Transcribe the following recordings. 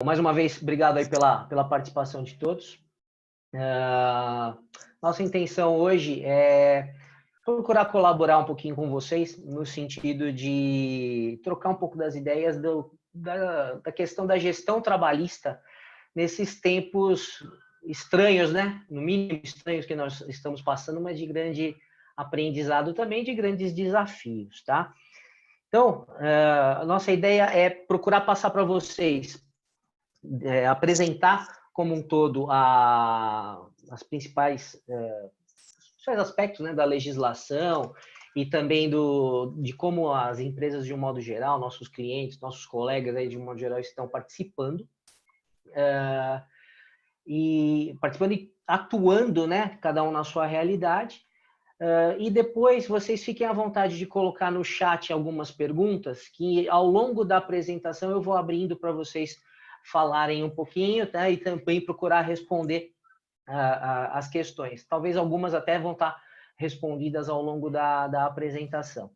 Mais uma vez, obrigado aí pela participação de todos. Nossa intenção hoje é procurar colaborar um pouquinho com vocês no sentido de trocar um pouco das ideias da questão da gestão trabalhista nesses tempos estranhos, né? No mínimo estranhos que nós estamos passando, mas de grande aprendizado também, de grandes desafios, tá? Então, a nossa ideia é procurar passar para vocês, apresentar como um todo as principais aspectos, né, da legislação e também de como as empresas, de um modo geral, nossos clientes, nossos colegas, aí, de um modo geral, estão participando. E atuando, né, cada um na sua realidade. E depois vocês fiquem à vontade de colocar no chat algumas perguntas que, ao longo da apresentação, eu vou abrindo para vocês falarem um pouquinho, tá? E também procurar responder as questões. Talvez algumas até vão estar respondidas ao longo da apresentação.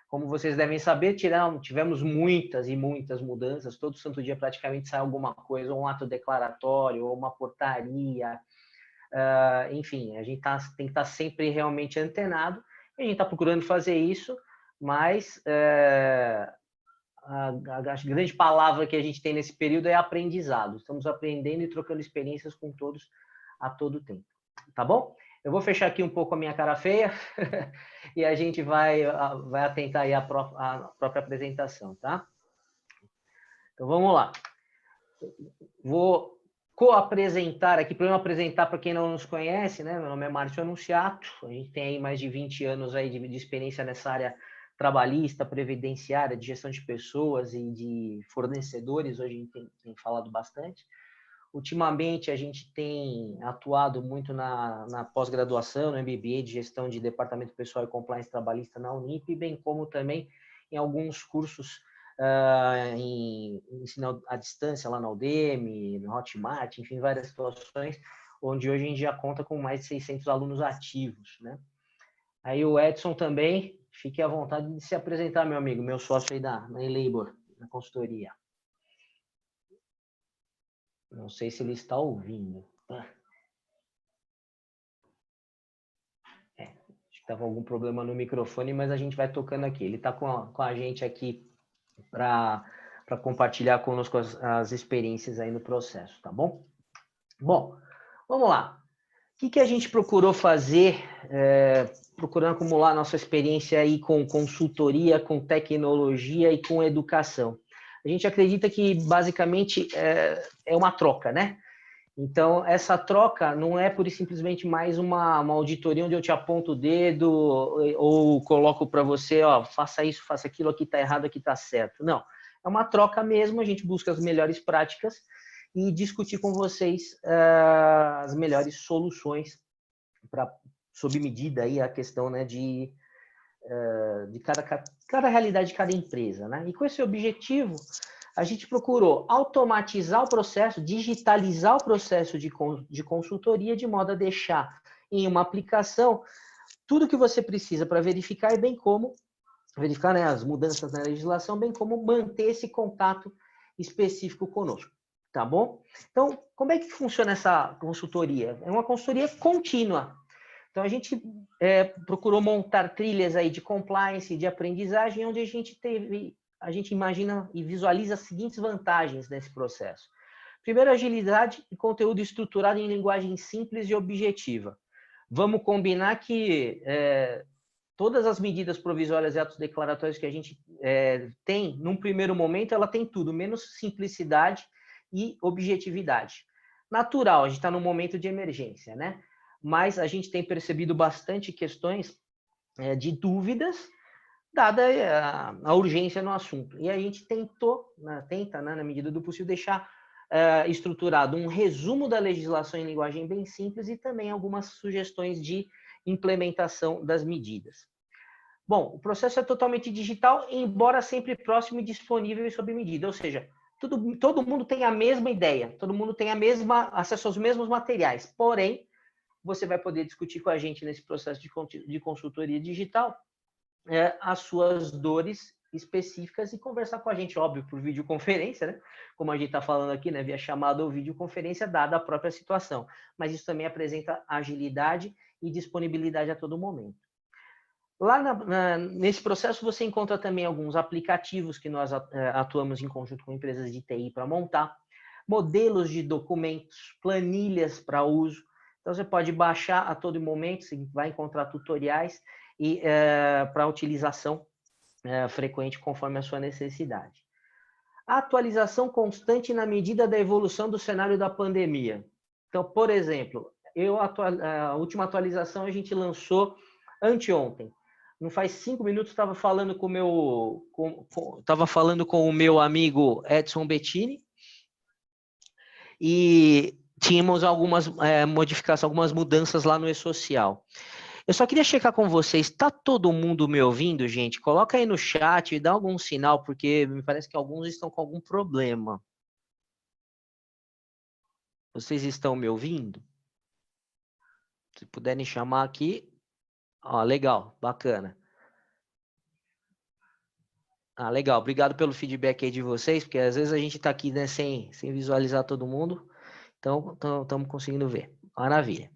Como vocês devem saber, tivemos muitas e muitas mudanças. Todo santo dia praticamente sai alguma coisa, ou um ato declaratório, ou uma portaria. Enfim, a gente tem que estar sempre realmente antenado. A gente está procurando fazer isso, mas a grande palavra que a gente tem nesse período é aprendizado. Estamos aprendendo e trocando experiências com todos a todo tempo. Tá bom? Eu vou fechar aqui um pouco a minha cara feia e a gente vai atentar aí a própria apresentação, tá? Então, vamos lá. Vou co-apresentar aqui, para eu apresentar para quem não nos conhece, né? Meu nome é Márcio Anunciato, a gente tem aí mais de 20 anos aí de experiência nessa área trabalhista, previdenciária, de gestão de pessoas e de fornecedores, hoje a gente tem falado bastante. Ultimamente, a gente tem atuado muito na pós-graduação, no MBA de Gestão de Departamento Pessoal e Compliance Trabalhista na Unip, bem como também em alguns cursos em ensino à distância lá na Udemy, no Hotmart, enfim, várias situações, onde hoje a gente já conta com mais de 600 alunos ativos, né? Aí o Edson também, fique à vontade de se apresentar, meu amigo, meu sócio aí na Enlabor, na consultoria. Não sei se ele está ouvindo. Acho que estava algum problema no microfone, mas a gente vai tocando aqui. Ele está com a gente aqui para compartilhar conosco as experiências aí no processo, tá bom? Bom, vamos lá. O que a gente procurou fazer, procurando acumular nossa experiência aí com consultoria, com tecnologia e com educação? A gente acredita que, basicamente, é uma troca, né? Então, essa troca não é pura e simplesmente mais uma auditoria onde eu te aponto o dedo ou coloco para você, ó, faça isso, faça aquilo, aqui está errado, aqui está certo. Não, é uma troca mesmo, a gente busca as melhores práticas e discutir com vocês as melhores soluções para, sob medida, aí, a questão, né, de cada realidade de cada empresa, né? E com esse objetivo, a gente procurou automatizar o processo, digitalizar o processo de consultoria, de modo a deixar em uma aplicação tudo que você precisa para verificar e bem como verificar, né, as mudanças na legislação, bem como manter esse contato específico conosco, tá bom? Então, como é que funciona essa consultoria? É uma consultoria contínua. Então, a gente procurou montar trilhas aí de compliance, de aprendizagem, onde a gente imagina e visualiza as seguintes vantagens nesse processo. Primeiro, agilidade e conteúdo estruturado em linguagem simples e objetiva. Vamos combinar que todas as medidas provisórias e atos declaratórios que a gente tem, num primeiro momento, ela tem tudo, menos simplicidade e objetividade. Natural, a gente está num momento de emergência, né? Mas a gente tem percebido bastante questões de dúvidas, dada a urgência no assunto. E a gente tenta, né, na medida do possível, deixar estruturado um resumo da legislação em linguagem bem simples e também algumas sugestões de implementação das medidas. Bom, o processo é totalmente digital, embora sempre próximo e disponível e sob medida, ou seja, todo mundo tem a mesma ideia, todo mundo tem acesso aos mesmos materiais, porém, você vai poder discutir com a gente nesse processo de consultoria digital as suas dores específicas e conversar com a gente, óbvio, por videoconferência, né? Como a gente está falando aqui, né? Via chamada ou videoconferência, dada a própria situação. Mas isso também apresenta agilidade e disponibilidade a todo momento. Lá nesse processo você encontra também alguns aplicativos que nós atuamos em conjunto com empresas de TI para montar, modelos de documentos, planilhas para uso. Então você pode baixar a todo momento, você vai encontrar tutoriais e para utilização frequente conforme a sua necessidade. A atualização constante na medida da evolução do cenário da pandemia. Então, por exemplo, a última atualização a gente lançou anteontem. Não faz 5 minutos estava falando com o meu amigo Edson Bettini e tínhamos algumas modificações, algumas mudanças lá no e-social. Eu só queria checar com vocês, está todo mundo me ouvindo, gente? Coloca aí no chat e dá algum sinal, porque me parece que alguns estão com algum problema. Vocês estão me ouvindo? Se puderem chamar aqui. Ó, legal, bacana. Ah, legal. Obrigado pelo feedback aí de vocês, porque às vezes a gente está aqui, né, sem visualizar todo mundo. Então, estamos conseguindo ver. Maravilha.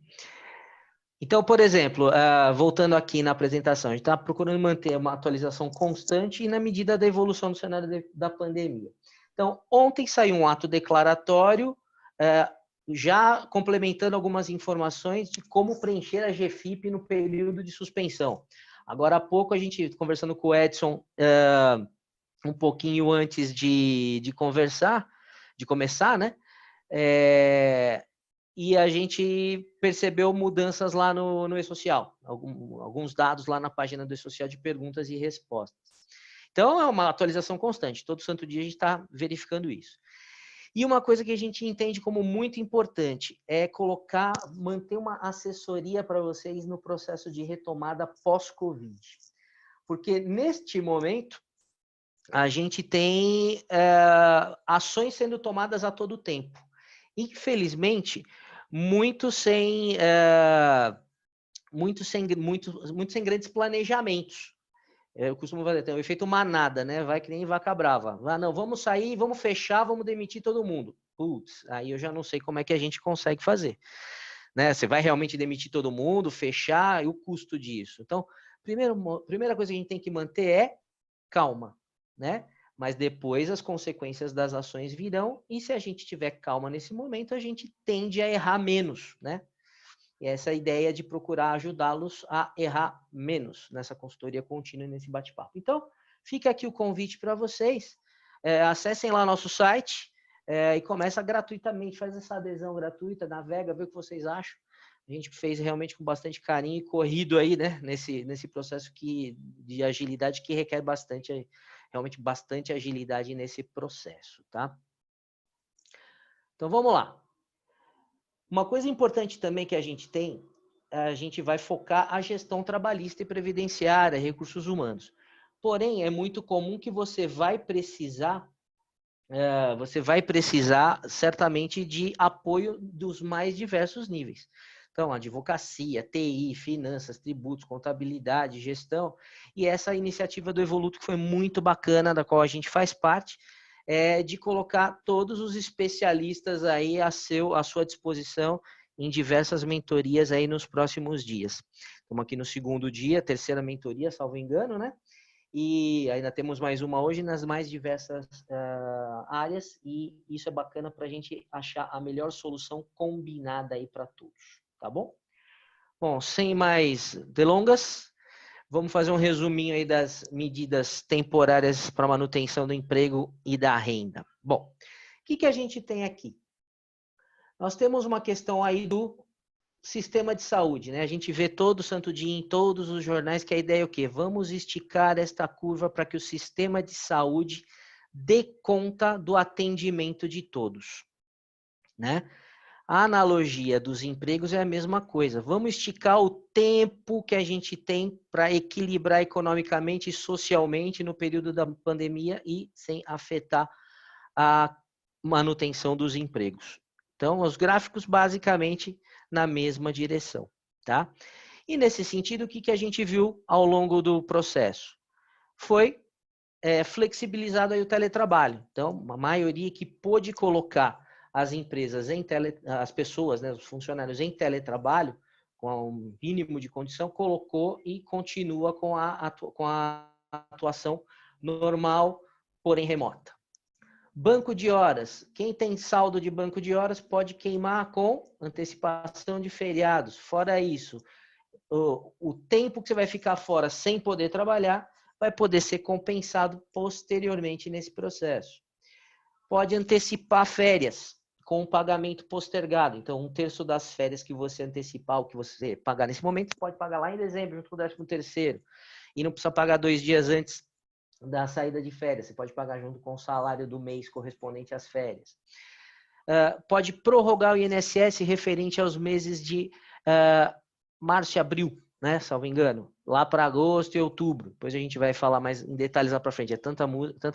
Então, por exemplo, voltando aqui na apresentação, a gente está procurando manter uma atualização constante e na medida da evolução do cenário da pandemia. Então, ontem saiu um ato declaratório, já complementando algumas informações de como preencher a GFIP no período de suspensão. Agora há pouco, a gente, conversando com o Edson, um pouquinho antes de começar, né? E a gente percebeu mudanças lá no e-social, alguns dados lá na página do e-social de perguntas e respostas. Então, é uma atualização constante, todo santo dia a gente está verificando isso. E uma coisa que a gente entende como muito importante é manter uma assessoria para vocês no processo de retomada pós-Covid. Porque neste momento, a gente tem ações sendo tomadas a todo tempo. Infelizmente, muito sem grandes planejamentos. Eu costumo fazer, tem o efeito manada, né? Vai que nem vaca brava. Não, vamos sair, vamos fechar, vamos demitir todo mundo. Putz, aí eu já não sei como é que a gente consegue fazer. Né? Você vai realmente demitir todo mundo, fechar, e o custo disso. Então, primeira coisa que a gente tem que manter é calma, né? Mas depois as consequências das ações virão, e se a gente tiver calma nesse momento, a gente tende a errar menos, né? E essa é a ideia de procurar ajudá-los a errar menos nessa consultoria contínua, nesse bate-papo. Então, fica aqui o convite para vocês, acessem lá nosso site e começa gratuitamente, faz essa adesão gratuita, navega, vê o que vocês acham. A gente fez realmente com bastante carinho e corrido aí, né, nesse processo de agilidade que requer realmente bastante agilidade nesse processo, tá? Então, vamos lá. Uma coisa importante também que a gente vai focar a gestão trabalhista e previdenciária, recursos humanos. Porém, é muito comum que você vai precisar certamente de apoio dos mais diversos níveis. Então, advocacia, TI, finanças, tributos, contabilidade, gestão, e essa iniciativa do Evoluto que foi muito bacana, da qual a gente faz parte, de colocar todos os especialistas aí à sua disposição em diversas mentorias aí nos próximos dias. Estamos aqui no segundo dia, terceira mentoria, salvo engano, né? E ainda temos mais uma hoje nas mais diversas áreas, e isso é bacana para a gente achar a melhor solução combinada aí para todos, tá bom? Bom, sem mais delongas, vamos fazer um resuminho aí das medidas temporárias para manutenção do emprego e da renda. Bom, o que a gente tem aqui? Nós temos uma questão aí do sistema de saúde, né? A gente vê todo santo dia em todos os jornais que a ideia é o quê? Vamos esticar esta curva para que o sistema de saúde dê conta do atendimento de todos, né? A analogia dos empregos é a mesma coisa. Vamos esticar o tempo que a gente tem para equilibrar economicamente e socialmente no período da pandemia e sem afetar a manutenção dos empregos. Então, os gráficos basicamente na mesma direção, tá? E nesse sentido, o que a gente viu ao longo do processo? Foi flexibilizado aí o teletrabalho. Então, a maioria que pôde colocar as empresas as pessoas, né, os funcionários em teletrabalho, com um mínimo de condição, colocou e continua com a atuação normal, porém remota. Banco de horas. Quem tem saldo de banco de horas pode queimar com antecipação de feriados. Fora isso, o tempo que você vai ficar fora sem poder trabalhar vai poder ser compensado posteriormente nesse processo. Pode antecipar férias com um pagamento postergado. Então, 1/3 das férias que você antecipar, o que você pagar nesse momento, você pode pagar lá em dezembro, junto com o 13º. E não precisa pagar 2 dias antes da saída de férias. Você pode pagar junto com o salário do mês correspondente às férias. Pode prorrogar o INSS referente aos meses de março e abril, né, salvo engano, lá para agosto e outubro. Depois a gente vai falar mais em detalhes lá para frente. É tanta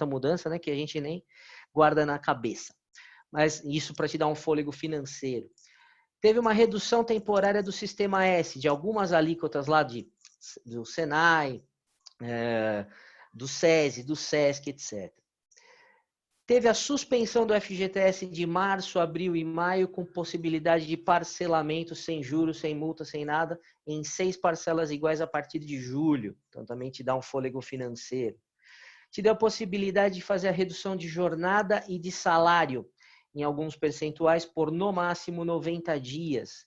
mudança, né, que a gente nem guarda na cabeça. Mas isso para te dar um fôlego financeiro. Teve uma redução temporária do Sistema S, de algumas alíquotas lá do Senai, do SESI, do SESC, etc. Teve a suspensão do FGTS de março, abril e maio, com possibilidade de parcelamento sem juros, sem multa, sem nada, em 6 parcelas iguais a partir de julho. Então também te dá um fôlego financeiro. Te deu a possibilidade de fazer a redução de jornada e de salário, em alguns percentuais, por no máximo 90 dias.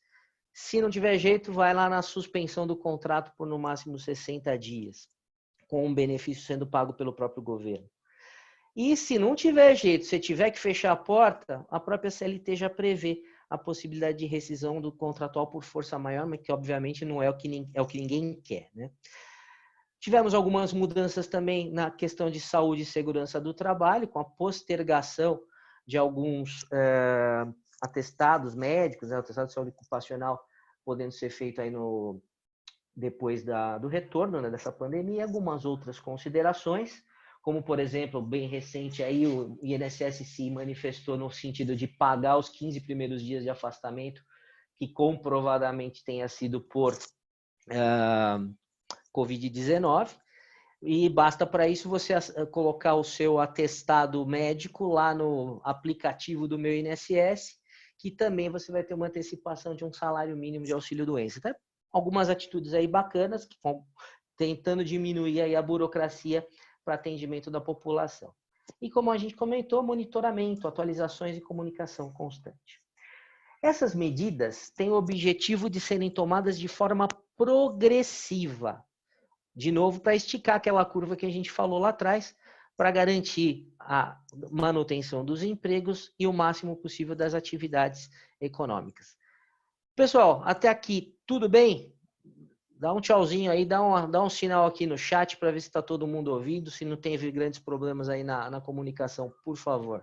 Se não tiver jeito, vai lá na suspensão do contrato por no máximo 60 dias. Com um benefício sendo pago pelo próprio governo. E se não tiver jeito, se tiver que fechar a porta, a própria CLT já prevê a possibilidade de rescisão do contratual por força maior, mas que obviamente não é o que ninguém quer, né? Tivemos algumas mudanças também na questão de saúde e segurança do trabalho, com a postergação de alguns atestados médicos, né, atestado de saúde ocupacional, podendo ser feito aí depois do retorno, né, dessa pandemia, algumas outras considerações, como, por exemplo, bem recente, aí o INSS se manifestou no sentido de pagar os 15 primeiros dias de afastamento, que comprovadamente tenha sido por Covid-19, e basta para isso você colocar o seu atestado médico lá no aplicativo do Meu INSS, que também você vai ter uma antecipação de um salário mínimo de auxílio-doença. Então, algumas atitudes aí bacanas, que vão tentando diminuir aí a burocracia para atendimento da população. E como a gente comentou, monitoramento, atualizações e comunicação constante. Essas medidas têm o objetivo de serem tomadas de forma progressiva. De novo, para esticar aquela curva que a gente falou lá atrás, para garantir a manutenção dos empregos e o máximo possível das atividades econômicas. Pessoal, até aqui, tudo bem? Dá um tchauzinho aí, dá um sinal aqui no chat para ver se está todo mundo ouvindo, se não teve grandes problemas aí na comunicação, por favor.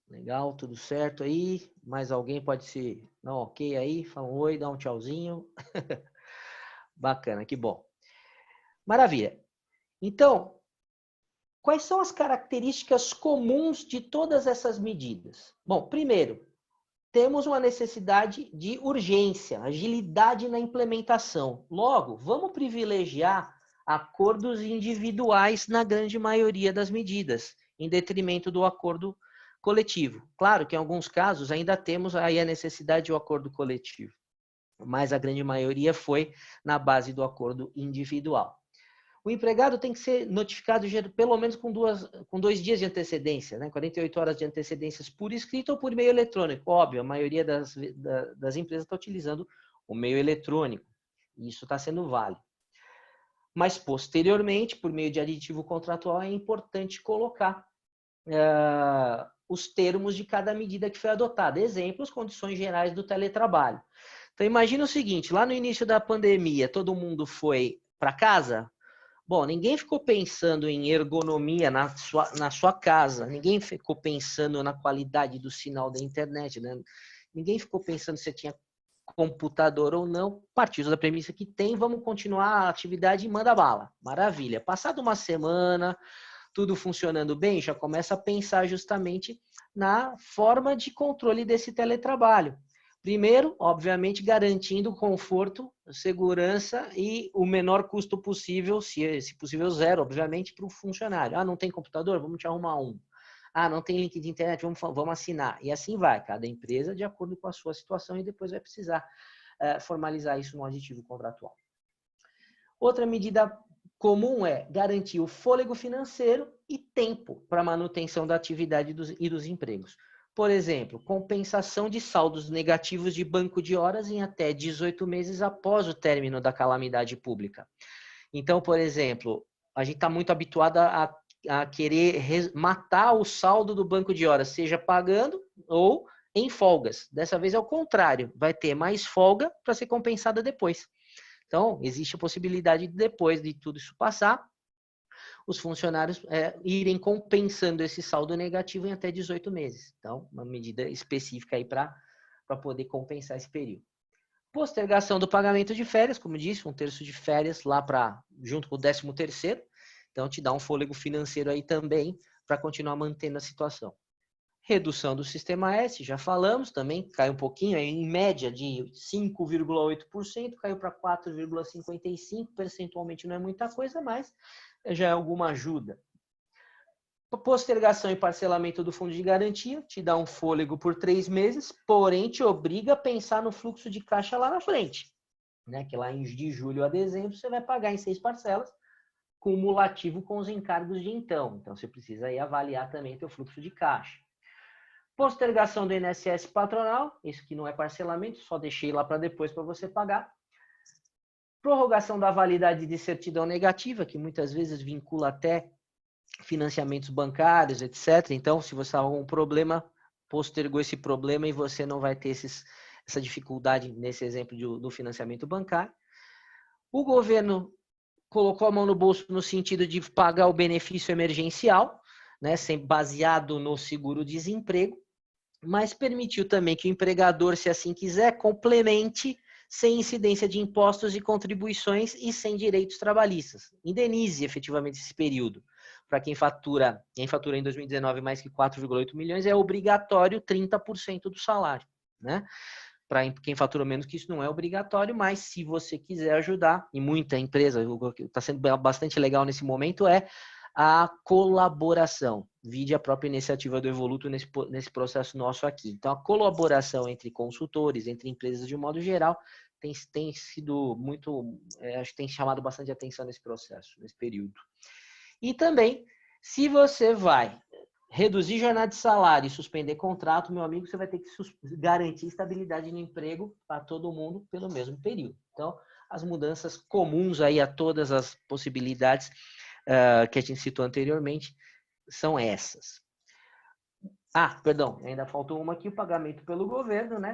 Legal, tudo certo aí? Mais alguém pode se dar um ok aí? Fala um oi, dá um tchauzinho. Bacana, que bom. Maravilha. Então, quais são as características comuns de todas essas medidas? Bom, primeiro, temos uma necessidade de urgência, agilidade na implementação. Logo, vamos privilegiar acordos individuais na grande maioria das medidas, em detrimento do acordo coletivo. Claro que em alguns casos ainda temos aí a necessidade de um acordo coletivo, mas a grande maioria foi na base do acordo individual. O empregado tem que ser notificado pelo menos com 2 dias de antecedência, né? 48 horas de antecedências por escrito ou por meio eletrônico. Óbvio, a maioria das empresas está utilizando o meio eletrônico, e isso está sendo válido. Mas, posteriormente, por meio de aditivo contratual, é importante colocar os termos de cada medida que foi adotada. Exemplos, condições gerais do teletrabalho. Então, imagina o seguinte, lá no início da pandemia, todo mundo foi para casa. Bom, ninguém ficou pensando em ergonomia na sua casa, ninguém ficou pensando na qualidade do sinal da internet, né? Ninguém ficou pensando se tinha computador ou não. Partindo da premissa que tem, vamos continuar a atividade e manda bala. Maravilha. Passado uma semana, tudo funcionando bem, já começa a pensar justamente na forma de controle desse teletrabalho. Primeiro, obviamente, garantindo conforto, segurança e o menor custo possível, se possível zero, obviamente, para o funcionário. Ah, não tem computador? Vamos te arrumar um. Ah, não tem link de internet? Vamos assinar. E assim vai, cada empresa de acordo com a sua situação e depois vai precisar formalizar isso no aditivo contratual. Outra medida comum é garantir o fôlego financeiro e tempo para manutenção da atividade e dos empregos. Por exemplo, compensação de saldos negativos de banco de horas em até 18 meses após o término da calamidade pública. Então, por exemplo, a gente está muito habituado a querer matar o saldo do banco de horas, seja pagando ou em folgas. Dessa vez é o contrário, vai ter mais folga para ser compensada depois. Então, existe a possibilidade de, depois de tudo isso passar, os funcionários irem compensando esse saldo negativo em até 18 meses. Então, uma medida específica aí para poder compensar esse período. Postergação do pagamento de férias, como disse, 1/3 de férias lá junto com o 13º. Então, te dá um fôlego financeiro aí também para continuar mantendo a situação. Redução do sistema S, já falamos, também cai um pouquinho, em média de 5,8%, caiu para 4,55%, percentualmente não é muita coisa, mas já é alguma ajuda. Postergação e parcelamento do fundo de garantia, te dá um fôlego por 3 meses, porém te obriga a pensar no fluxo de caixa lá na frente, né? Que lá de julho a dezembro você vai pagar em 6 parcelas, cumulativo com os encargos de então. Então você precisa aí avaliar também teu fluxo de caixa. Postergação do INSS patronal, isso que não é parcelamento, só deixei lá para depois para você pagar. Prorrogação da validade de certidão negativa, que muitas vezes vincula até financiamentos bancários, etc. Então, se você tem algum problema, postergou esse problema e você não vai ter essa dificuldade nesse exemplo do financiamento bancário. O governo colocou a mão no bolso no sentido de pagar o benefício emergencial, né, baseado no seguro-desemprego, mas permitiu também que o empregador, se assim quiser, complemente sem incidência de impostos e contribuições e sem direitos trabalhistas. Indenize efetivamente esse período. Para quem fatura em 2019 mais que 4,8 milhões, é obrigatório 30% do salário, né? Para quem fatura menos que isso não é obrigatório, mas se você quiser ajudar, e muita empresa, o que está sendo bastante legal nesse momento é a colaboração. Vide a própria iniciativa do Evoluto nesse processo nosso aqui. Então, a colaboração entre consultores, entre empresas de um modo geral, tem sido muito, acho que tem chamado bastante atenção nesse processo, nesse período. E também, se você vai reduzir jornada de salário e suspender contrato, meu amigo, você vai ter que garantir estabilidade no emprego para todo mundo pelo mesmo período. Então, as mudanças comuns aí a todas as possibilidades que a gente citou anteriormente são essas. Ah, perdão, ainda faltou uma aqui, o pagamento pelo governo, né?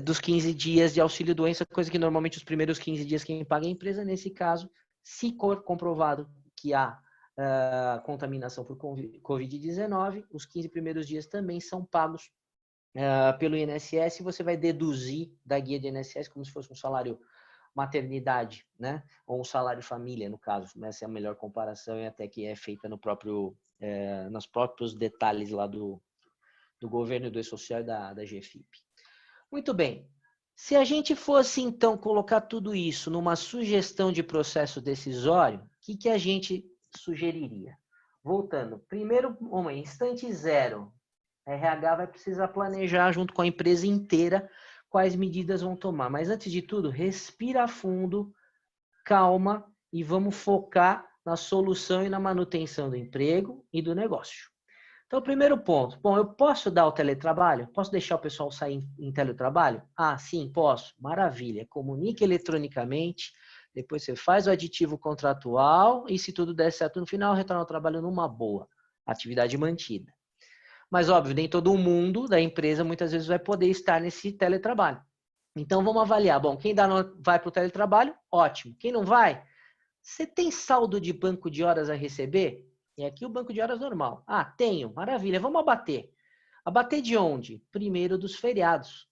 Dos 15 dias de auxílio-doença, coisa que normalmente os primeiros 15 dias quem paga é a empresa. Nesse caso, se for comprovado que há contaminação por Covid-19, os 15 primeiros dias também são pagos pelo INSS e você vai deduzir da guia de INSS como se fosse um salário maternidade, né? Ou um salário família, no caso. Essa é a melhor comparação e até que é feita nos próprios detalhes lá do governo, do E-Social e da GFIP. Muito bem. Se a gente fosse, então, colocar tudo isso numa sugestão de processo decisório, o que a gente sugeriria? Voltando. Primeiro, instante zero. A RH vai precisar planejar junto com a empresa inteira quais medidas vão tomar. Mas, antes de tudo, respira fundo, calma e vamos focar na solução e na manutenção do emprego e do negócio. Então, primeiro ponto. Bom, eu posso dar o teletrabalho? Posso deixar o pessoal sair em teletrabalho? Ah, sim, posso. Maravilha. Comunique eletronicamente, depois você faz o aditivo contratual e, se tudo der certo no final, retorna ao trabalho numa boa. Atividade mantida. Mas, óbvio, nem todo mundo da empresa muitas vezes vai poder estar nesse teletrabalho. Então, vamos avaliar. Bom, quem vai para o teletrabalho? Ótimo. Quem não vai? Você tem saldo de banco de horas a receber? E aqui o banco de horas normal. Ah, tenho. Maravilha. Vamos abater. Abater de onde? Primeiro dos feriados.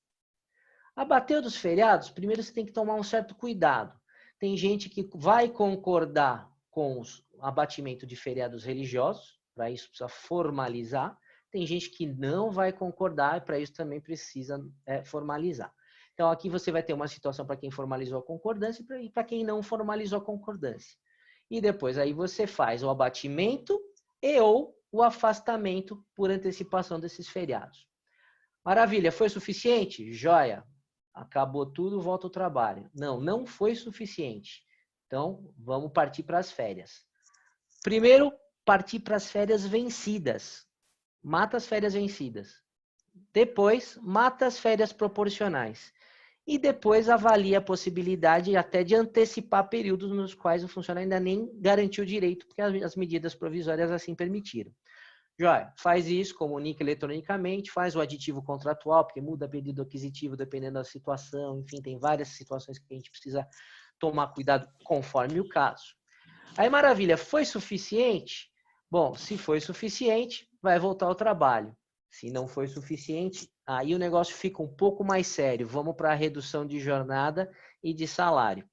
Abater dos feriados, primeiro você tem que tomar um certo cuidado. Tem gente que vai concordar com o abatimento de feriados religiosos, para isso precisa formalizar. Tem gente que não vai concordar e para isso também precisa formalizar. Então, aqui você vai ter uma situação para quem formalizou a concordância e para quem não formalizou a concordância. E depois aí você faz o abatimento e ou o afastamento por antecipação desses feriados. Maravilha, foi suficiente? Joia. Acabou tudo, volta ao trabalho. Não, não foi suficiente. Então, vamos partir para as férias. Primeiro, partir para as férias vencidas. Mata as férias vencidas. Depois, mata as férias proporcionais. E depois avalia a possibilidade até de antecipar períodos nos quais o funcionário ainda nem garantiu o direito, porque as medidas provisórias assim permitiram. Joia, faz isso, comunica eletronicamente, faz o aditivo contratual, porque muda pedido aquisitivo dependendo da situação, enfim, tem várias situações que a gente precisa tomar cuidado conforme o caso. Aí, maravilha, foi suficiente? Bom, se foi suficiente, vai voltar ao trabalho. Se não foi suficiente, aí o negócio fica um pouco mais sério. Vamos para a redução de jornada e de salário.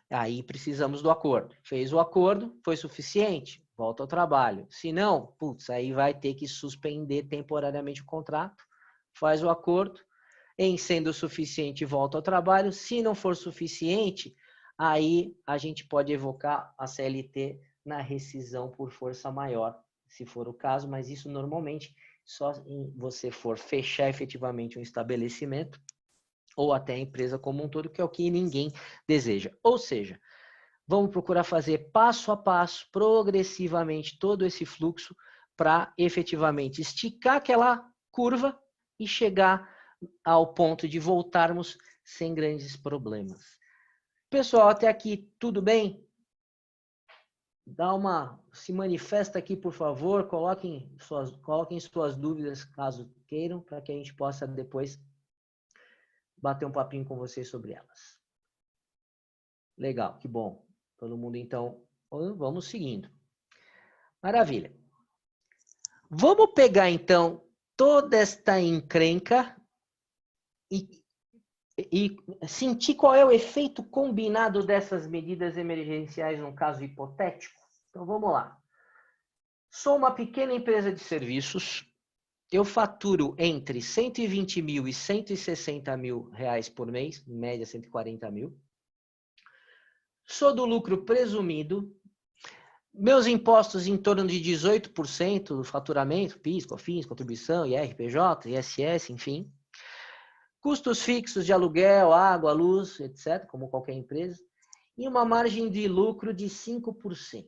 Aí precisamos do acordo. Fez o acordo, foi suficiente? Volta ao trabalho. Se não, putz, aí vai ter que suspender temporariamente o contrato, faz o acordo, em sendo suficiente, volta ao trabalho. Se não for suficiente, aí a gente pode evocar a CLT na rescisão por força maior, se for o caso, mas isso normalmente só em você for fechar efetivamente um estabelecimento ou até a empresa como um todo, que é o que ninguém deseja. Ou seja, vamos procurar fazer passo a passo, progressivamente, todo esse fluxo para efetivamente esticar aquela curva e chegar ao ponto de voltarmos sem grandes problemas. Pessoal, até aqui tudo bem? Se manifesta aqui, por favor, coloquem suas dúvidas, caso queiram, para que a gente possa depois bater um papinho com vocês sobre elas. Legal, que bom. Todo mundo, então, vamos seguindo. Maravilha. Vamos pegar, então, toda esta encrenca e sentir qual é o efeito combinado dessas medidas emergenciais num caso hipotético? Então, vamos lá. Sou uma pequena empresa de serviços, eu faturo entre 120 mil e 160 mil reais por mês, em média 140 mil. Sou do lucro presumido, meus impostos em torno de 18% do faturamento, PIS, COFINS, contribuição, IRPJ, ISS, enfim. Custos fixos de aluguel, água, luz, etc., como qualquer empresa. E uma margem de lucro de 5%.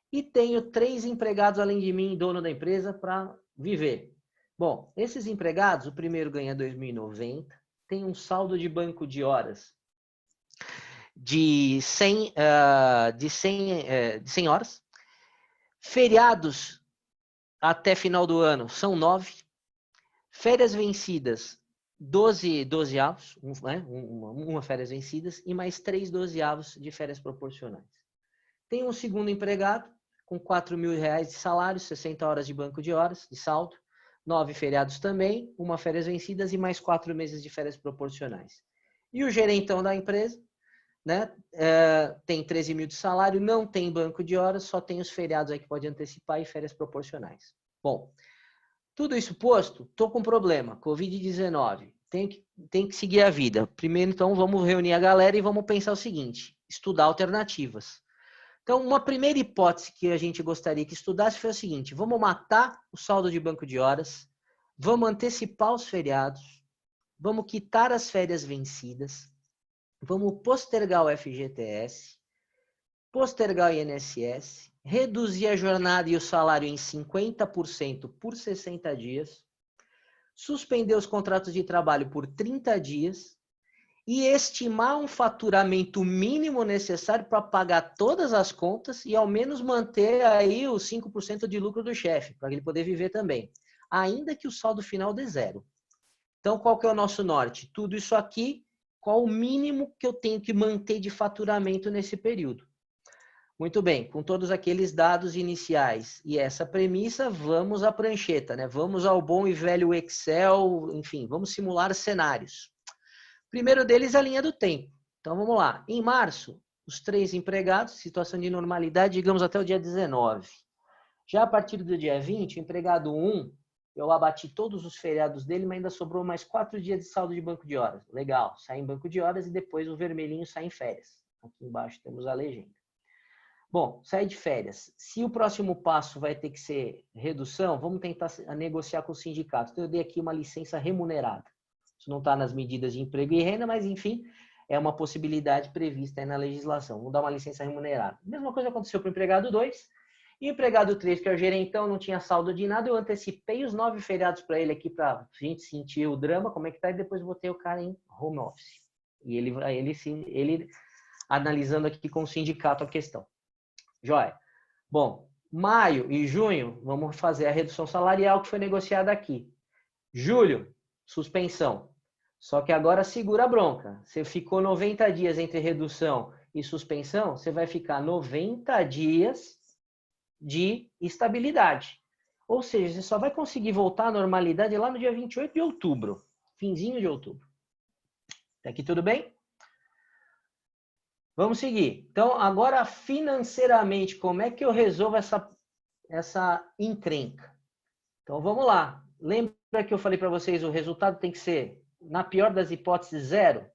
E tenho 3 empregados além de mim, dono da empresa, para viver. Bom, esses empregados, o primeiro ganha 2.090, tem um saldo de banco de horas de 100 horas. Feriados até final do ano são 9. Férias vencidas, 12 avos, uma férias vencidas e mais 3 12avos de férias proporcionais. Tem um segundo empregado com 4 mil reais de salário, 60 horas de banco de horas, de saldo, 9 feriados também, uma férias vencidas e mais 4 meses de férias proporcionais. E o gerentão da empresa, né, tem 13 mil de salário, não tem banco de horas, só tem os feriados aí que pode antecipar e férias proporcionais. Bom, tudo isso posto, estou com problema, Covid-19, tem que seguir a vida. Primeiro, então, vamos reunir a galera e vamos pensar o seguinte, estudar alternativas. Então, uma primeira hipótese que a gente gostaria que estudasse foi a seguinte, vamos matar o saldo de banco de horas, vamos antecipar os feriados, vamos quitar as férias vencidas, vamos postergar o FGTS, postergar o INSS, reduzir a jornada e o salário em 50% por 60 dias, suspender os contratos de trabalho por 30 dias e estimar um faturamento mínimo necessário para pagar todas as contas e ao menos manter aí os 5% de lucro do chefe, para ele poder viver também, ainda que o saldo final dê 0. Então, qual que é o nosso norte? Tudo isso aqui, qual o mínimo que eu tenho que manter de faturamento nesse período? Muito bem, com todos aqueles dados iniciais e essa premissa, vamos à prancheta, né? Vamos ao bom e velho Excel, enfim, vamos simular cenários. Primeiro deles, a linha do tempo. Então, vamos lá. Em março, os 3 empregados, situação de normalidade, digamos até o dia 19. Já a partir do dia 20, o empregado 1 eu abati todos os feriados dele, mas ainda sobrou mais 4 dias de saldo de banco de horas. Legal, sai em banco de horas e depois o vermelhinho sai em férias. Aqui embaixo temos a legenda. Bom, sai de férias. Se o próximo passo vai ter que ser redução, vamos tentar negociar com o sindicato. Então, eu dei aqui uma licença remunerada. Isso não está nas medidas de emprego e renda, mas, enfim, é uma possibilidade prevista aí na legislação. Vamos dar uma licença remunerada. A mesma coisa aconteceu para o empregado 2. E o empregado 3, que é o gerentão, não tinha saldo de nada. Eu antecipei os 9 feriados para ele aqui, para a gente sentir o drama, como é que tá, e depois botei o cara em home office. E ele analisando aqui com o sindicato a questão. Joia. Bom, maio e junho, vamos fazer a redução salarial que foi negociada aqui. Julho, suspensão. Só que agora segura a bronca. Você ficou 90 dias entre redução e suspensão, você vai ficar 90 dias de estabilidade. Ou seja, você só vai conseguir voltar à normalidade lá no dia 28 de outubro. Finzinho de outubro. Tá aqui tudo bem? Vamos seguir. Então, agora financeiramente, como é que eu resolvo essa encrenca? Então, vamos lá. Lembra que eu falei para vocês, o resultado tem que ser, na pior das hipóteses, 0?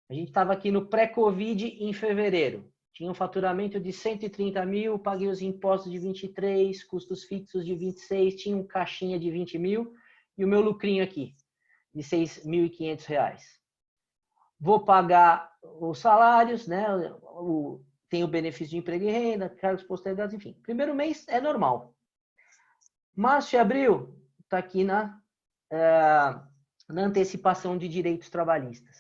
A gente estava aqui no pré-Covid em fevereiro. Tinha um faturamento de 130 mil, paguei os impostos de 23, custos fixos de 26, tinha um caixinha de 20 mil e o meu lucrinho aqui, de R$6.500. Vou pagar os salários, né? Tem o benefício de emprego e renda, cargos postergados, enfim. Primeiro mês é normal. Março e abril está aqui na antecipação de direitos trabalhistas.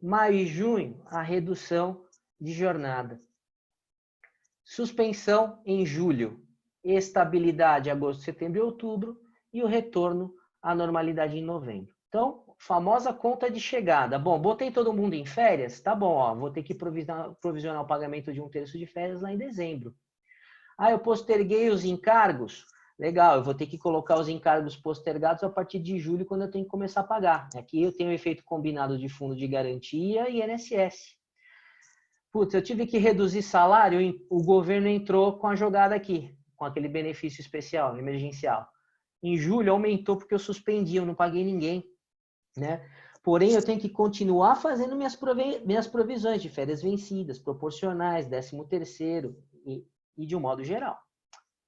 Maio e junho, a redução de jornada. Suspensão em julho. Estabilidade agosto, setembro e outubro. E o retorno à normalidade em novembro. Então, famosa conta de chegada. Bom, botei todo mundo em férias? Tá bom, ó, vou ter que provisionar o pagamento de 1/3 de férias lá em dezembro. Ah, eu posterguei os encargos? Legal, eu vou ter que colocar os encargos postergados a partir de julho, quando eu tenho que começar a pagar. Aqui eu tenho o efeito combinado de fundo de garantia e INSS. Putz, eu tive que reduzir salário, o governo entrou com a jogada aqui, com aquele benefício especial, emergencial. Em julho aumentou porque eu suspendi, eu não paguei ninguém, né? Porém, eu tenho que continuar fazendo minhas provisões de férias vencidas, proporcionais, 13º e de um modo geral.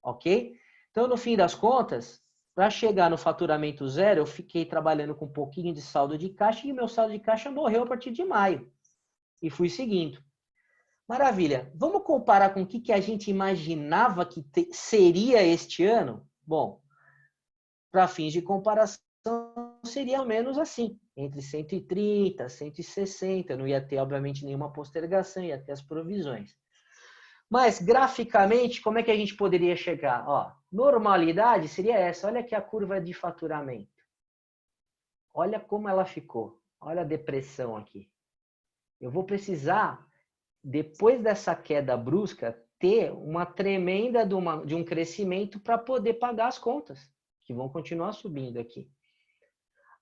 Ok? Então, no fim das contas, para chegar no faturamento 0, eu fiquei trabalhando com um pouquinho de saldo de caixa e meu saldo de caixa morreu a partir de maio. E fui seguindo. Maravilha. Vamos comparar com o que a gente imaginava que seria este ano? Bom, para fins de comparação, seria ao menos assim, entre 130, 160. Não ia ter, obviamente, nenhuma postergação, ia ter as provisões. Mas, graficamente, como é que a gente poderia chegar? Ó, normalidade seria essa. Olha aqui a curva de faturamento. Olha como ela ficou. Olha a depressão aqui. Eu vou precisar, depois dessa queda brusca, ter uma tremenda de um crescimento para poder pagar as contas, que vão continuar subindo aqui.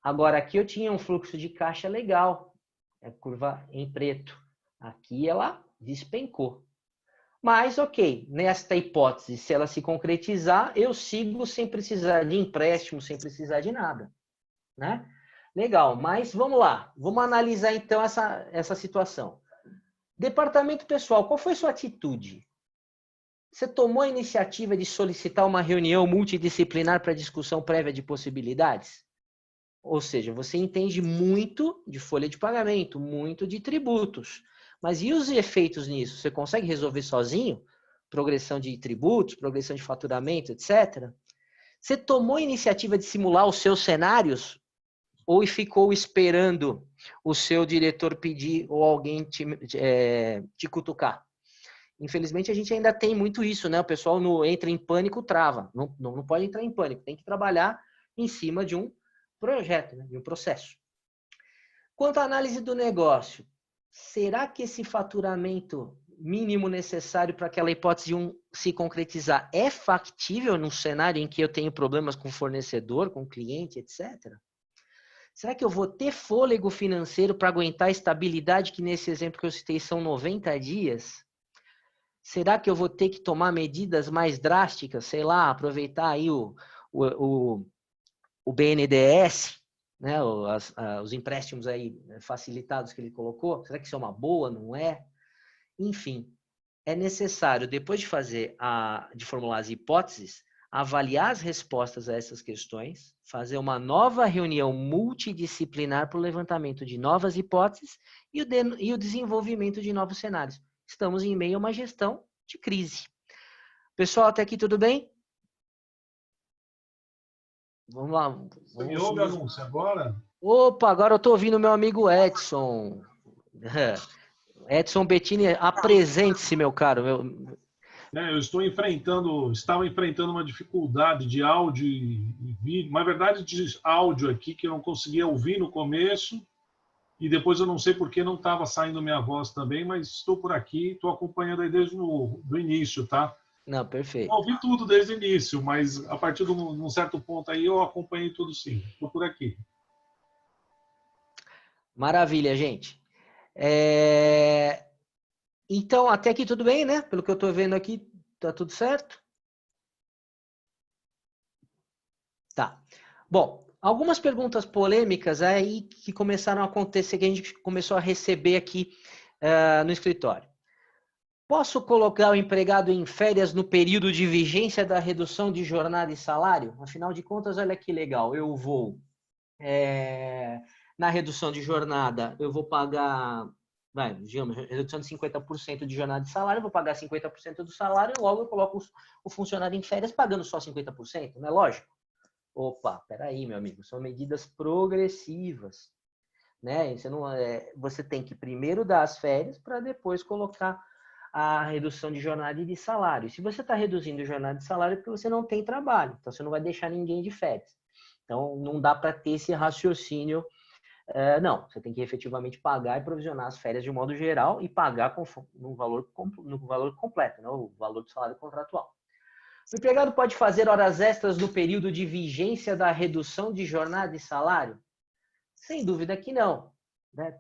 Agora, aqui eu tinha um fluxo de caixa legal. É curva em preto. Aqui ela despencou. Mas, ok, nesta hipótese, se ela se concretizar, eu sigo sem precisar de empréstimo, sem precisar de nada, né? Legal, mas vamos lá. Vamos analisar, então, essa situação. Departamento pessoal, qual foi sua atitude? Você tomou a iniciativa de solicitar uma reunião multidisciplinar para discussão prévia de possibilidades? Ou seja, você entende muito de folha de pagamento, muito de tributos. Mas e os efeitos nisso? Você consegue resolver sozinho? Progressão de tributos, progressão de faturamento, etc. Você tomou a iniciativa de simular os seus cenários? Ou ficou esperando o seu diretor pedir ou alguém te cutucar? Infelizmente, a gente ainda tem muito isso, né? O pessoal entra em pânico, trava. Não pode entrar em pânico. Tem que trabalhar em cima de um projeto, né? De um processo. Quanto à análise do negócio, será que esse faturamento mínimo necessário para aquela hipótese 1 se concretizar é factível num cenário em que eu tenho problemas com fornecedor, com cliente, etc.? Será que eu vou ter fôlego financeiro para aguentar a estabilidade que nesse exemplo que eu citei são 90 dias? Será que eu vou ter que tomar medidas mais drásticas? Sei lá, aproveitar aí o o BNDES, né, os empréstimos aí facilitados que ele colocou, será que isso é uma boa, não é? Enfim, é necessário, depois de formular as hipóteses, avaliar as respostas a essas questões, fazer uma nova reunião multidisciplinar para o levantamento de novas hipóteses e o desenvolvimento de novos cenários. Estamos em meio a uma gestão de crise. Pessoal, até aqui tudo bem? Vamos lá. Você me ouve, Anúncio, agora? Opa, agora eu estou ouvindo meu amigo Edson. Edson Bettini, apresente-se, meu caro. Eu estava enfrentando uma dificuldade de áudio e vídeo, na verdade de áudio aqui, que eu não conseguia ouvir no começo, e depois eu não sei por que não estava saindo minha voz também, mas estou por aqui, estou acompanhando aí desde o início, tá? Não, perfeito. Eu ouvi tudo desde o início, mas a partir de um certo ponto aí eu acompanhei tudo sim, estou por aqui. Maravilha, gente. Então, até aqui tudo bem, né? Pelo que eu estou vendo aqui, tá tudo certo? Tá. Bom, algumas perguntas polêmicas aí que começaram a acontecer, que a gente começou a receber aqui no escritório. Posso colocar o empregado em férias no período de vigência da redução de jornada e salário? Afinal de contas, olha que legal, eu vou... na redução de jornada, eu vou pagar, digamos, redução de 50% de jornada de salário, eu vou pagar 50% do salário e logo eu coloco o funcionário em férias pagando só 50%, não é lógico? Opa, peraí, meu amigo, são medidas progressivas, né? Você tem que primeiro dar as férias para depois colocar a redução de jornada e de salário. Se você está reduzindo jornada de salário é porque você não tem trabalho, então você não vai deixar ninguém de férias. Então, não dá para ter esse raciocínio. Não, você tem que efetivamente pagar e provisionar as férias de modo geral e pagar no valor completo, né? O valor do salário contratual. O empregado pode fazer horas extras no período de vigência da redução de jornada e salário? Sem dúvida que não, né?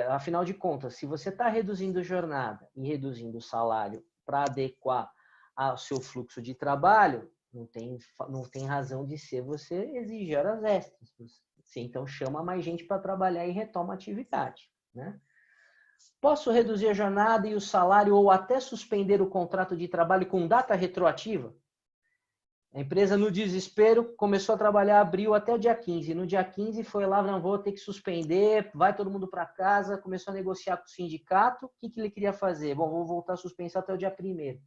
Afinal de contas, se você está reduzindo jornada e reduzindo o salário para adequar ao seu fluxo de trabalho, não tem razão de ser você exigir horas extras. Você então chama mais gente para trabalhar e retoma a atividade, né? Posso reduzir a jornada e o salário ou até suspender o contrato de trabalho com data retroativa? A empresa, no desespero, começou a trabalhar, abriu até o dia 15. No dia 15 foi lá, não vou ter que suspender, vai todo mundo para casa, começou a negociar com o sindicato. O que ele queria fazer? Bom, vou voltar a suspensão até o dia 1º.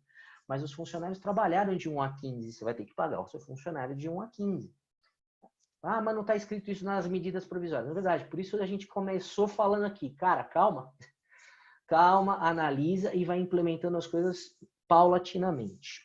Mas os funcionários trabalharam de 1 a 15. Você vai ter que pagar o seu funcionário de 1 a 15. Ah, mas não está escrito isso nas medidas provisórias. Na verdade, por isso a gente começou falando aqui. Cara, calma. Calma, analisa e vai implementando as coisas paulatinamente.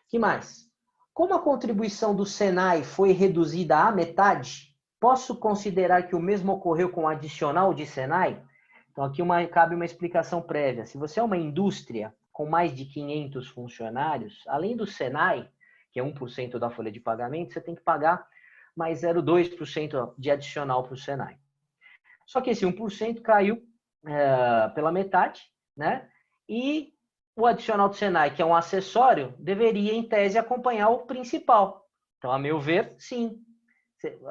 O que mais? Como a contribuição do Senai foi reduzida à metade, posso considerar que o mesmo ocorreu com o adicional de Senai? Então, aqui cabe uma explicação prévia. Se você é uma indústria com mais de 500 funcionários, além do Senai, que é 1% da folha de pagamento, você tem que pagar mais 0,2% de adicional para o Senai. Só que esse 1% caiu pela metade, né? E o adicional do Senai, que é um acessório, deveria, em tese, acompanhar o principal. Então, a meu ver, sim,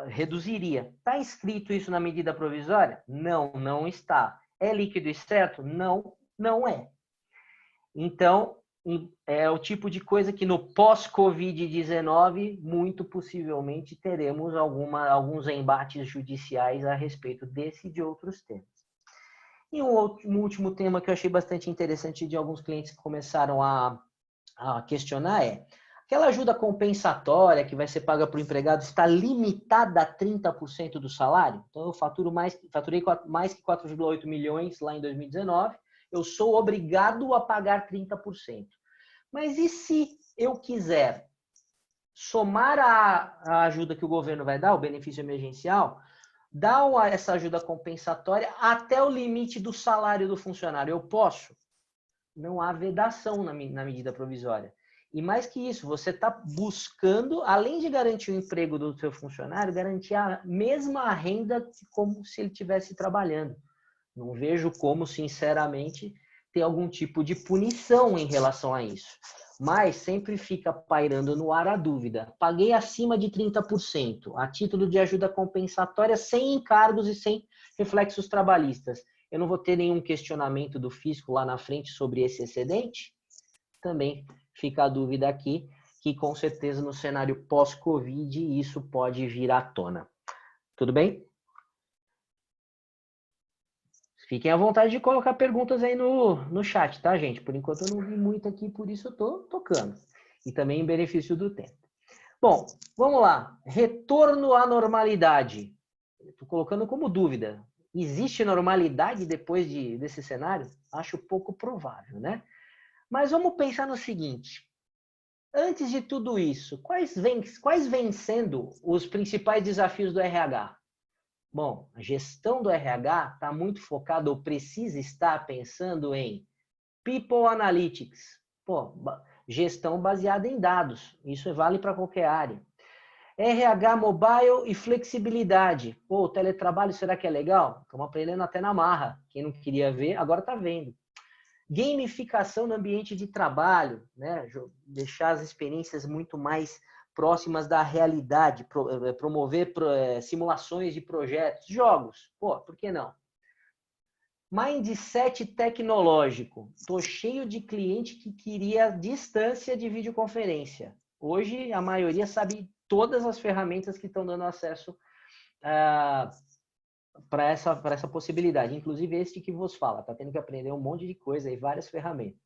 reduziria. Está escrito isso na medida provisória? Não, não está. É líquido e certo? Não, não é. Então, é o tipo de coisa que no pós-Covid-19, muito possivelmente, teremos alguns embates judiciais a respeito desse e de outros temas. E um último tema que eu achei bastante interessante de alguns clientes que começaram a questionar é: aquela ajuda compensatória que vai ser paga para o empregado está limitada a 30% do salário? Então, eu faturei mais que 4,8 milhões lá em 2019, eu sou obrigado a pagar 30%. Mas e se eu quiser somar a ajuda que o governo vai dar, o benefício emergencial, dá essa ajuda compensatória até o limite do salário do funcionário? Eu posso? Não há vedação na medida provisória. E mais que isso, você está buscando, além de garantir o emprego do seu funcionário, garantir a mesma renda como se ele estivesse trabalhando. Não vejo como, sinceramente, ter algum tipo de punição em relação a isso. mas sempre fica pairando no ar a dúvida. Paguei acima de 30%, a título de ajuda compensatória, sem encargos e sem reflexos trabalhistas. Eu não vou ter nenhum questionamento do fisco lá na frente sobre esse excedente? Também fica a dúvida aqui, que com certeza no cenário pós-Covid isso pode vir à tona. Tudo bem? Fiquem à vontade de colocar perguntas aí no chat, tá, gente? Por enquanto eu não vi muito aqui, por isso eu tô tocando. E também em benefício do tempo. Bom, vamos lá. Retorno à normalidade. Estou colocando como dúvida. Existe normalidade depois desse cenário? Acho pouco provável, né? Mas vamos pensar no seguinte. Antes de tudo isso, quais vêm sendo os principais desafios do RH? Bom, a gestão do RH está muito focada ou precisa estar pensando em People Analytics. Pô, gestão baseada em dados. Isso vale para qualquer área. RH mobile e flexibilidade. Pô, o teletrabalho, será que é legal? Estamos aprendendo até na marra. Quem não queria ver, agora está vendo. Gamificação no ambiente de trabalho, né? Deixar as experiências muito mais próximas da realidade, promover simulações de projetos, jogos, pô, por que não? Mindset tecnológico. Estou cheio de cliente que queria distância de videoconferência. Hoje, a maioria sabe todas as ferramentas que estão dando acesso para essa possibilidade. Inclusive, este que vos fala. Está tendo que aprender um monte de coisa e várias ferramentas.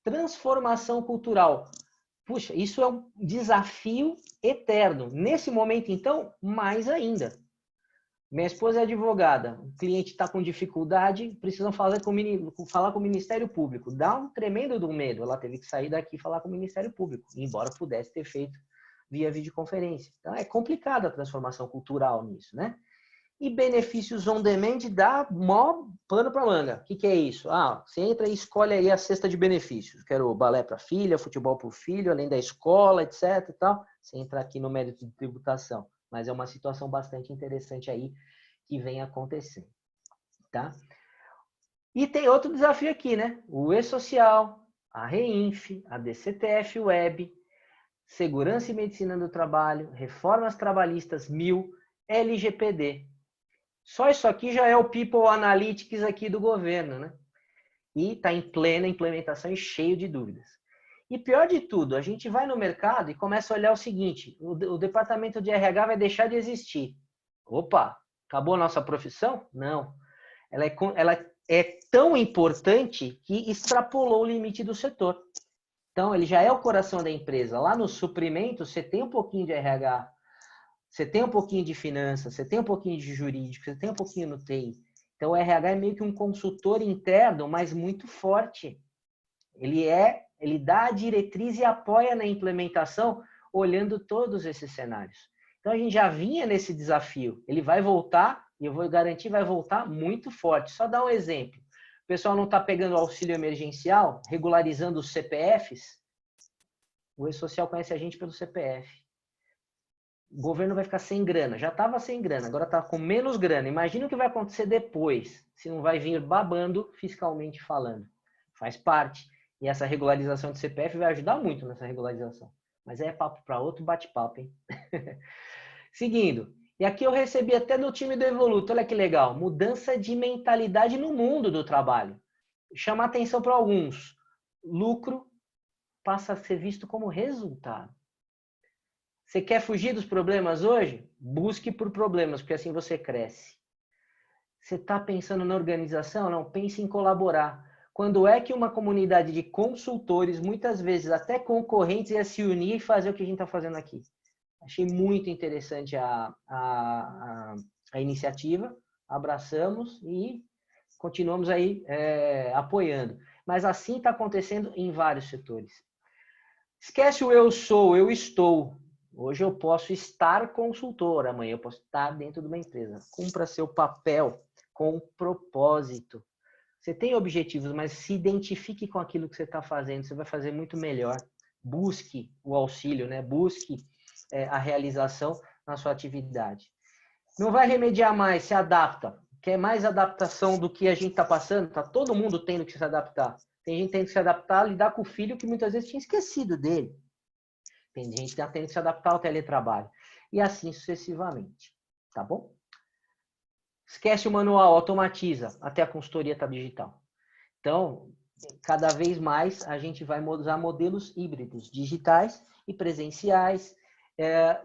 Transformação cultural. Puxa, isso é um desafio eterno. Nesse momento, então, mais ainda. Minha esposa é advogada, o cliente está com dificuldade, precisam falar com o Ministério Público. Dá um tremendo do medo. Ela teve que sair daqui e falar com o Ministério Público, embora pudesse ter feito via videoconferência. Então, é complicada a transformação cultural nisso, né? E benefícios on demand dá mó pano para manga. O que é isso? Você entra e escolhe aí a cesta de benefícios. Quero balé para filha, futebol para o filho, além da escola, etc. E tal. Você entra aqui no mérito de tributação. Mas é uma situação bastante interessante aí que vem acontecendo. Tá? E tem outro desafio aqui, né? O E-Social, a REINF, a DCTF Web, Segurança e Medicina do Trabalho, Reformas Trabalhistas 1000, LGPD. Só isso aqui já é o People Analytics aqui do governo, né? E está em plena implementação e cheio de dúvidas. E pior de tudo, a gente vai no mercado e começa a olhar o seguinte, o departamento de RH vai deixar de existir. Opa, acabou a nossa profissão? Não. Ela é tão importante que extrapolou o limite do setor. Então, ele já é o coração da empresa. Lá no suprimento, você tem um pouquinho de RH, você tem um pouquinho de finanças, você tem um pouquinho de jurídico, você tem um pouquinho no TI. Então, o RH é meio que um consultor interno, mas muito forte. Ele dá a diretriz e apoia na implementação, olhando todos esses cenários. Então, a gente já vinha nesse desafio. Ele vai voltar, e eu vou garantir, vai voltar muito forte. Só dar um exemplo. O pessoal não está pegando auxílio emergencial, regularizando os CPFs. O E-Social conhece a gente pelo CPF. O governo vai ficar sem grana. Já estava sem grana, agora está com menos grana. Imagina o que vai acontecer depois, se não vai vir babando fiscalmente falando. Faz parte. E essa regularização de CPF vai ajudar muito nessa regularização. Mas é papo para outro bate-papo, hein? Seguindo. E aqui eu recebi até do time do Evoluto. Olha que legal. Mudança de mentalidade no mundo do trabalho. Chama atenção para alguns. Lucro passa a ser visto como resultado. Você quer fugir dos problemas hoje? Busque por problemas, porque assim você cresce. Você está pensando na organização? Não, pense em colaborar. Quando é que uma comunidade de consultores, muitas vezes até concorrentes, ia se unir e fazer o que a gente está fazendo aqui? Achei muito interessante a iniciativa, abraçamos e continuamos aí apoiando. Mas assim está acontecendo em vários setores. Esquece o eu sou, eu estou. Hoje eu posso estar consultor, amanhã eu posso estar dentro de uma empresa. Cumpra seu papel com propósito. Você tem objetivos, mas se identifique com aquilo que você está fazendo, você vai fazer muito melhor. Busque o auxílio, né? Busque a realização na sua atividade. Não vai remediar mais, se adapta. Quer mais adaptação do que a gente está passando? Está todo mundo tendo que se adaptar. Tem gente que tem que se adaptar a lidar com o filho que muitas vezes tinha esquecido dele. Tem gente que tem que se adaptar ao teletrabalho. E assim sucessivamente. Tá bom? Esquece o manual, automatiza. Até a consultoria está digital. Então, cada vez mais a gente vai usar modelos híbridos, digitais e presenciais,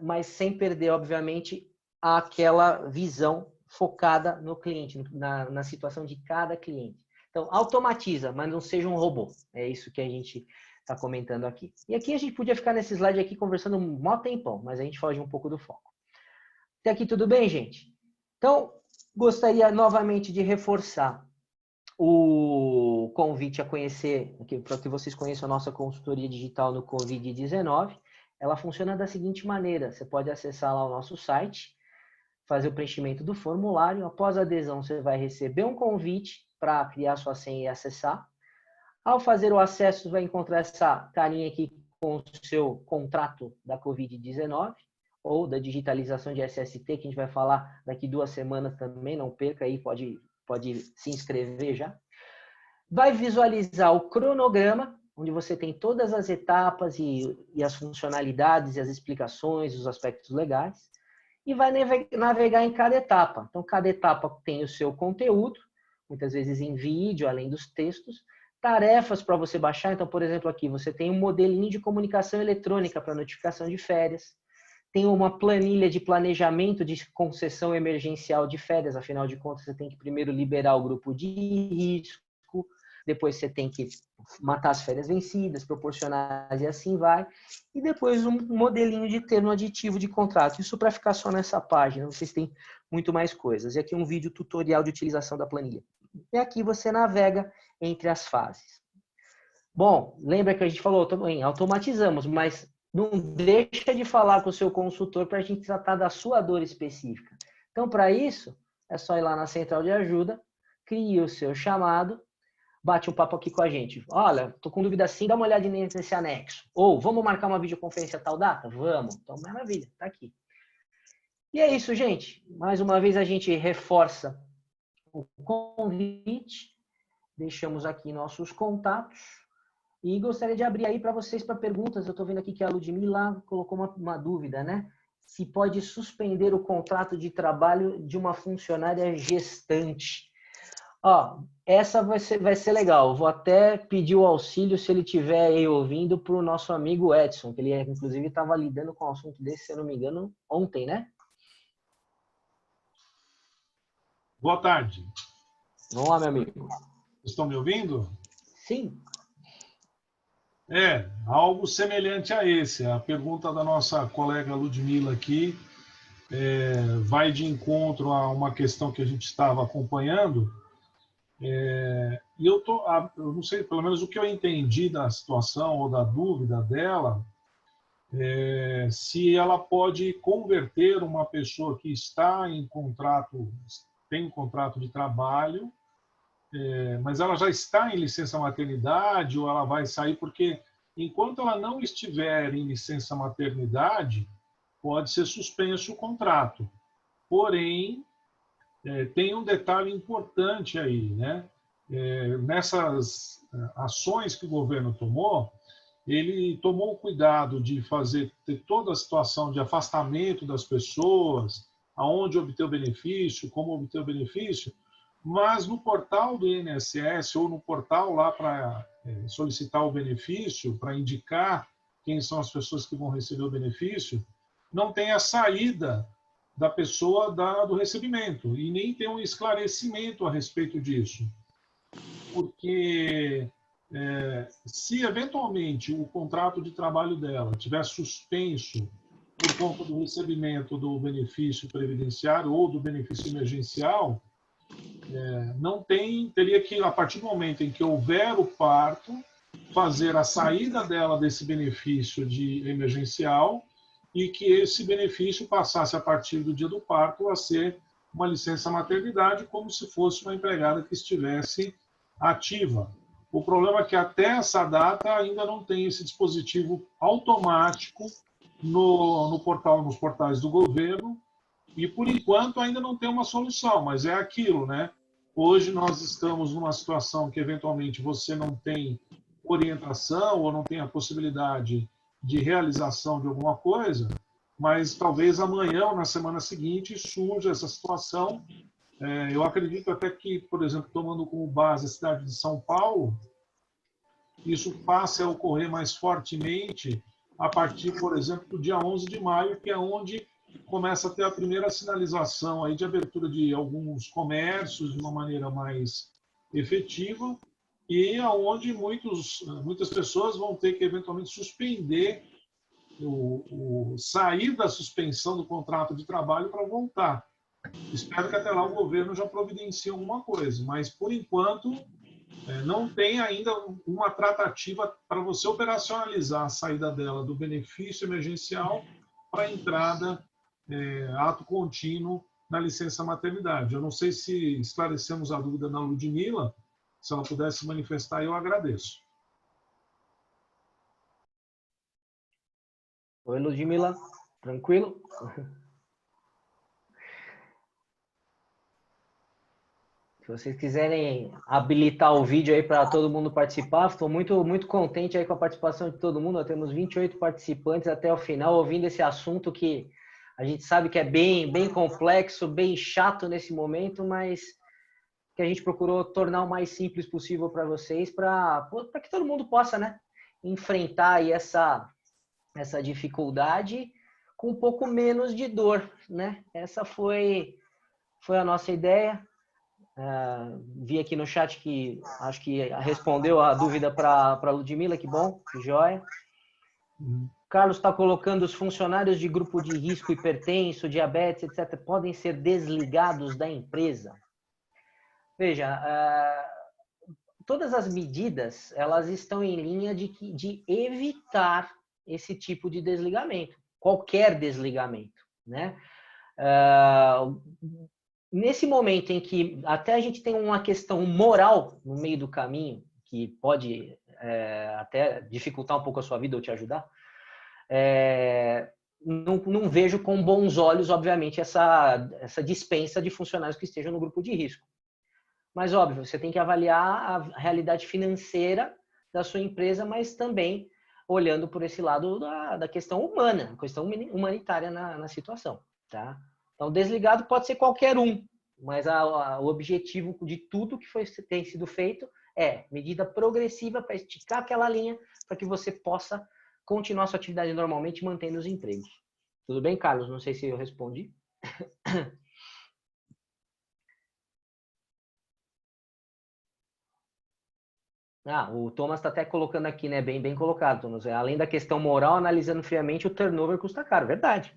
mas sem perder, obviamente, aquela visão focada no cliente, na situação de cada cliente. Então, automatiza, mas não seja um robô. É isso que a gente está comentando aqui. E aqui a gente podia ficar nesse slide aqui conversando um mó tempão, mas a gente foge um pouco do foco. Até aqui tudo bem, gente? Então, gostaria novamente de reforçar o convite a conhecer, para que vocês conheçam a nossa consultoria digital no Covid-19. Ela funciona da seguinte maneira: você pode acessar lá o nosso site, fazer o preenchimento do formulário. Após a adesão, você vai receber um convite para criar sua senha e acessar. Ao fazer o acesso, você vai encontrar essa carinha aqui com o seu contrato da Covid-19 ou da digitalização de SST, que a gente vai falar daqui 2 semanas também. Não perca aí, pode se inscrever já. Vai visualizar o cronograma, onde você tem todas as etapas e as funcionalidades e as explicações, os aspectos legais. E vai navegar em cada etapa. Então, cada etapa tem o seu conteúdo, muitas vezes em vídeo, além dos textos. Tarefas para você baixar. Então, por exemplo, aqui você tem um modelinho de comunicação eletrônica para notificação de férias. Tem uma planilha de planejamento de concessão emergencial de férias. Afinal de contas, você tem que primeiro liberar o grupo de risco, depois você tem que matar as férias vencidas, proporcionais e assim vai. E depois um modelinho de termo aditivo de contrato. Isso para ficar só nessa página, vocês têm muito mais coisas. E aqui um vídeo tutorial de utilização da planilha. E aqui você navega entre as fases. Bom, lembra que a gente falou também, automatizamos, mas não deixa de falar com o seu consultor para a gente tratar da sua dor específica. Então, para isso, é só ir lá na central de ajuda, crie o seu chamado, bate um papo aqui com a gente. Olha, tô com dúvida assim, dá uma olhada nesse anexo. Ou, vamos marcar uma videoconferência tal data? Vamos. Então, maravilha, tá aqui. E é isso, gente. Mais uma vez a gente reforça o convite. Deixamos aqui nossos contatos. E gostaria de abrir aí para vocês para perguntas. Eu estou vendo aqui que a Ludmila colocou uma dúvida, né? Se pode suspender o contrato de trabalho de uma funcionária gestante. Ó, essa vai ser legal. Vou até pedir o auxílio, se ele estiver aí ouvindo, para o nosso amigo Edson, que ele inclusive estava lidando com um assunto desse, se eu não me engano, ontem, né? Boa tarde. Vamos lá, meu amigo. Estão me ouvindo? Sim. Algo semelhante a esse. A pergunta da nossa colega Ludmila aqui vai de encontro a uma questão que a gente estava acompanhando. E eu não sei, pelo menos o que eu entendi da situação ou da dúvida dela, se ela pode converter uma pessoa que está em contrato, tem um contrato de trabalho, mas ela já está em licença maternidade ou ela vai sair, porque enquanto ela não estiver em licença maternidade, pode ser suspenso o contrato. Porém, tem um detalhe importante aí, né? Nessas ações que o governo tomou, ele tomou o cuidado de ter toda a situação de afastamento das pessoas, aonde obter o benefício, como obter o benefício, mas no portal do INSS ou no portal lá para solicitar o benefício, para indicar quem são as pessoas que vão receber o benefício, não tem a saída da pessoa do recebimento e nem tem um esclarecimento a respeito disso. Porque se eventualmente o contrato de trabalho dela tiver suspenso por conta do recebimento do benefício previdenciário ou do benefício emergencial, teria que, a partir do momento em que houver o parto, fazer a saída dela desse benefício emergencial e que esse benefício passasse, a partir do dia do parto, a ser uma licença maternidade, como se fosse uma empregada que estivesse ativa. O problema é que até essa data ainda não tem esse dispositivo automático nos portais do governo e, por enquanto, ainda não tem uma solução, mas é aquilo, né? Hoje nós estamos numa situação que, eventualmente, você não tem orientação ou não tem a possibilidade de realização de alguma coisa, mas talvez amanhã ou na semana seguinte surja essa situação. Eu acredito até que, por exemplo, tomando como base a cidade de São Paulo, isso passe a ocorrer mais fortemente a partir, por exemplo, do dia 11 de maio, que é onde começa a ter a primeira sinalização aí de abertura de alguns comércios de uma maneira mais efetiva e aonde muitas pessoas vão ter que eventualmente suspender sair da suspensão do contrato de trabalho para voltar. Espero que até lá o governo já providencie alguma coisa, mas por enquanto não tem ainda uma tratativa para você operacionalizar a saída dela do benefício emergencial para a entrada ato contínuo na licença maternidade. Eu não sei se esclarecemos a dúvida na Ludmila, se ela pudesse manifestar, eu agradeço. Oi, Ludmila, tranquilo? Se vocês quiserem habilitar o vídeo aí para todo mundo participar, estou muito contente aí com a participação de todo mundo. Nós temos 28 participantes até o final, ouvindo esse assunto que a gente sabe que é bem complexo, bem chato nesse momento, mas que a gente procurou tornar o mais simples possível para vocês, para que todo mundo possa, né, enfrentar aí essa dificuldade com um pouco menos de dor, né? Essa foi a nossa ideia. Vi aqui no chat que acho que respondeu a dúvida para a Ludmila, que bom, que joia. Carlos está colocando: os funcionários de grupo de risco, hipertenso, diabetes, etc., podem ser desligados da empresa. Veja, todas as medidas, elas estão em linha de evitar esse tipo de desligamento, qualquer desligamento, né? Nesse momento em que até a gente tem uma questão moral no meio do caminho, que pode até dificultar um pouco a sua vida ou te ajudar, não vejo com bons olhos, obviamente, essa dispensa de funcionários que estejam no grupo de risco. Mas, óbvio, você tem que avaliar a realidade financeira da sua empresa, mas também olhando por esse lado da questão humana, questão humanitária na situação, tá? Então, desligado pode ser qualquer um, mas o objetivo de tudo que tem sido feito é medida progressiva para esticar aquela linha para que você possa continuar sua atividade normalmente, mantendo os empregos. Tudo bem, Carlos? Não sei se eu respondi. O Thomas está até colocando aqui, né? Bem colocado, Thomas. Além da questão moral, analisando friamente, o turnover custa caro. Verdade.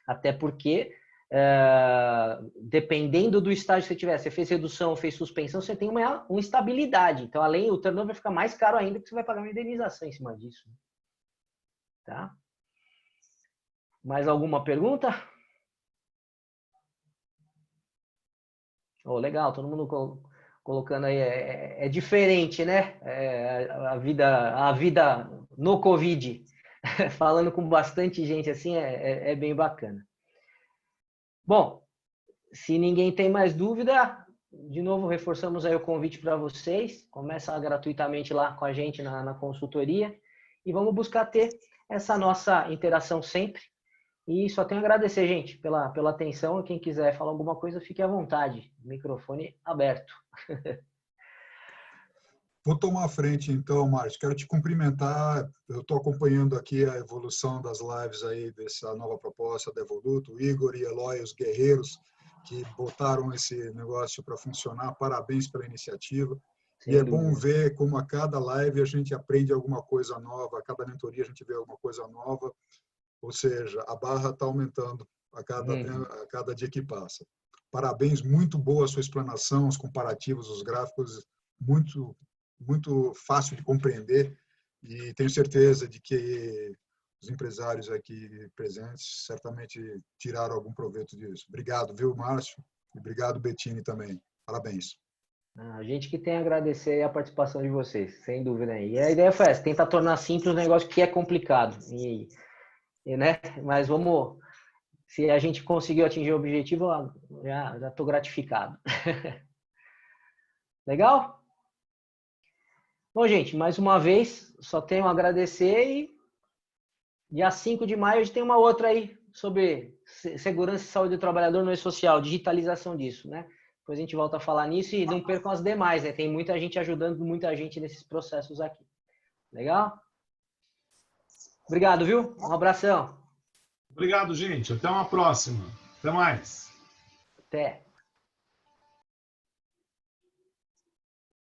Até porque, dependendo do estágio que você tiver, você fez redução, fez suspensão, você tem uma instabilidade. Então, o turnover fica mais caro ainda, porque você vai pagar uma indenização em cima disso. Tá? Mais alguma pergunta? Legal, todo mundo colocando aí, é diferente, né? A vida no Covid, falando com bastante gente assim, é bem bacana. Bom, se ninguém tem mais dúvida, de novo reforçamos aí o convite para vocês, começa gratuitamente lá com a gente na consultoria e vamos buscar ter essa nossa interação sempre. E só tenho a agradecer, gente, pela atenção. Quem quiser falar alguma coisa, fique à vontade. Microfone aberto. Vou tomar a frente, então, Márcio. Quero te cumprimentar. Eu estou acompanhando aqui a evolução das lives aí dessa nova proposta da Evoluto. O Igor e Eloy, os guerreiros que botaram esse negócio para funcionar. Parabéns pela iniciativa. E é bom ver como a cada live a gente aprende alguma coisa nova, a cada mentoria a gente vê alguma coisa nova. Ou seja, a barra está aumentando a cada dia que passa. Parabéns, muito boa a sua explanação, os comparativos, os gráficos, muito fácil de compreender, e tenho certeza de que os empresários aqui presentes certamente tiraram algum proveito disso. Obrigado, viu, Márcio? E obrigado, Bettini, também. Parabéns. A gente que tem a agradecer a participação de vocês, sem dúvida. E a ideia foi essa, tentar tornar simples um negócio que é complicado. Né? Mas vamos, se a gente conseguiu atingir o objetivo, já estou gratificado. Legal? Bom, gente, mais uma vez, só tenho a agradecer e dia 5 de maio a gente tem uma outra aí sobre segurança e saúde do trabalhador no e-social, digitalização disso, né? Depois a gente volta a falar nisso e não percam as demais, né? Tem muita gente ajudando muita gente nesses processos aqui. Legal? Obrigado, viu? Um abração. Obrigado, gente. Até uma próxima. Até mais. Até.